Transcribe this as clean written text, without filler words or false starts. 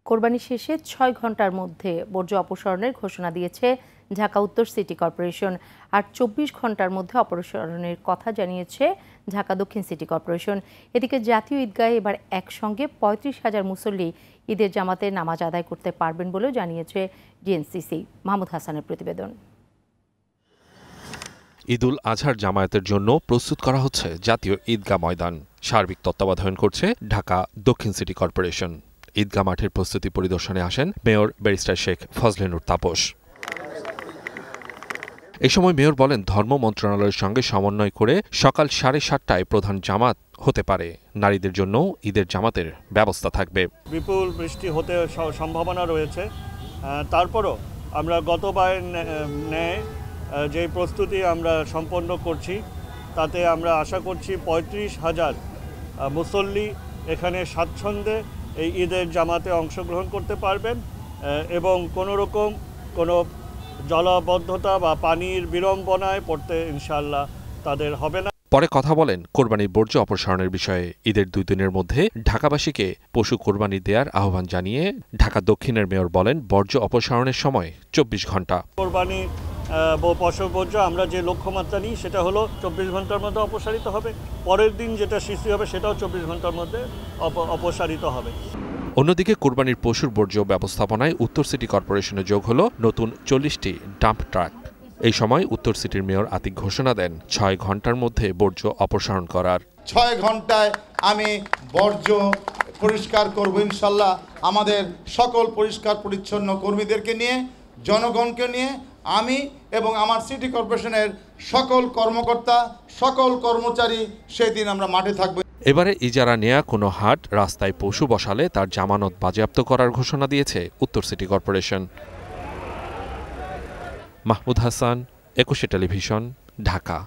কোরবানি শেষে ৬ ঘন্টার মধ্যে বর্জ্য অপসারণের ঘোষণা দিয়েছে ঢাকা উত্তর সিটি কর্পোরেশন, আর ২৪ ঘন্টার মধ্যে অপসারণের কথা জানিয়েছে ঢাকা দক্ষিণ সিটি কর্পোরেশন। এদিকে জাতীয় ঈদগাহে এবার একসঙ্গে ৩৫,০০০ মুসল্লি ঈদের জামাতে নামাজ আদায় করতে পারবেন বলেও জানিয়েছে ডিএনসিসি। মাহমুদ হাসানের প্রতিবেদন। ঈদুল আজহার জামায়াতের জন্য প্রস্তুত করা হচ্ছে জাতীয় ঈদগাহ ময়দান। সার্বিক তত্ত্বাবধান করছে ঢাকা দক্ষিণ সিটি কর্পোরেশন। ঈদগাহ মাঠের প্রস্তুতি পরিদর্শনে আসেন মেয়র ব্যারিস্টার শেখ ফজলে নূর তাপস। এ সময় মেয়র বলেন, ধর্ম মন্ত্রণালয়ের সঙ্গে সমন্বয় করে সকাল 7:30টায় প্রধান জামাত হতে পারে। নারীদের জন্য ঈদের জামাতের ব্যবস্থা থাকবে। বিপুল বৃষ্টি হতে সম্ভাবনা রয়েছে, তারপরও আমরা গতবার ন্যায় যে প্রস্তুতি আমরা সম্পন্ন করছি তাতে আমরা আশা করছি ৩৫,০০০ মুসল্লি এখানে স্বাচ্ছন্দ্যে এই ঈদের জামাতে অংশগ্রহণ করতে পারবেন এবং কোনো জলাবদ্ধতা বা পানির বিড়ম্বনায় পড়তে ইনশাআল্লাহ তাদের হবে না। পরে কথা বলেন কোরবানির বর্জ্য অপসারণের বিষয়ে। ঈদের 2 দিনের মধ্যে ঢাকাবাসীকে পশু কোরবানি দেওয়ার আহ্বান জানিয়ে ঢাকা দক্ষিণের মেয়র বলেন, বর্জ্য অপসারণের সময় 24 ঘন্টা। কোরবানি পশু বর্জ্য আমরা যে লক্ষ্যমাত্রা নিই সেটা হলো 24 ঘন্টার মধ্যে অপসারিত হবে। পরের দিন যেটা সৃষ্টি হবে সেটাও 24 ঘন্টার মধ্যে অপসারিত হবে। অন্যদিকে কোরবানির পশুর বর্জ্য ব্যবস্থাপনায় উত্তর সিটি কর্পোরেশনে যোগ হলো নতুন 40টি ডাম্প ট্রাক। এই সময় উত্তর সিটির মেয়র আতিক ঘোষণা দেন 6 ঘন্টার মধ্যে বর্জ্য অপসারণ করার। 6 ঘন্টায় আমি বর্জ্য পরিষ্কার করব ইনশাল্লাহ। আমাদের সকল পরিষ্কার পরিচ্ছন্ন কর্মীদেরকে নিয়ে, জনগণকে নিয়ে আমি এবং আমার সিটি কর্পোরেশনের সকল কর্মকর্তা, সকল কর্মচারী সেই দিন আমরা মাঠে থাকব। এবারে ইজারা নেয়া কোনো হাট রাস্তায় পশু বসালে তার জামানত বাজেয়াপ্ত করার ঘোষণা দিয়েছে উত্তর city corporation. Mahmud Hasan, 21 television, Dhaka.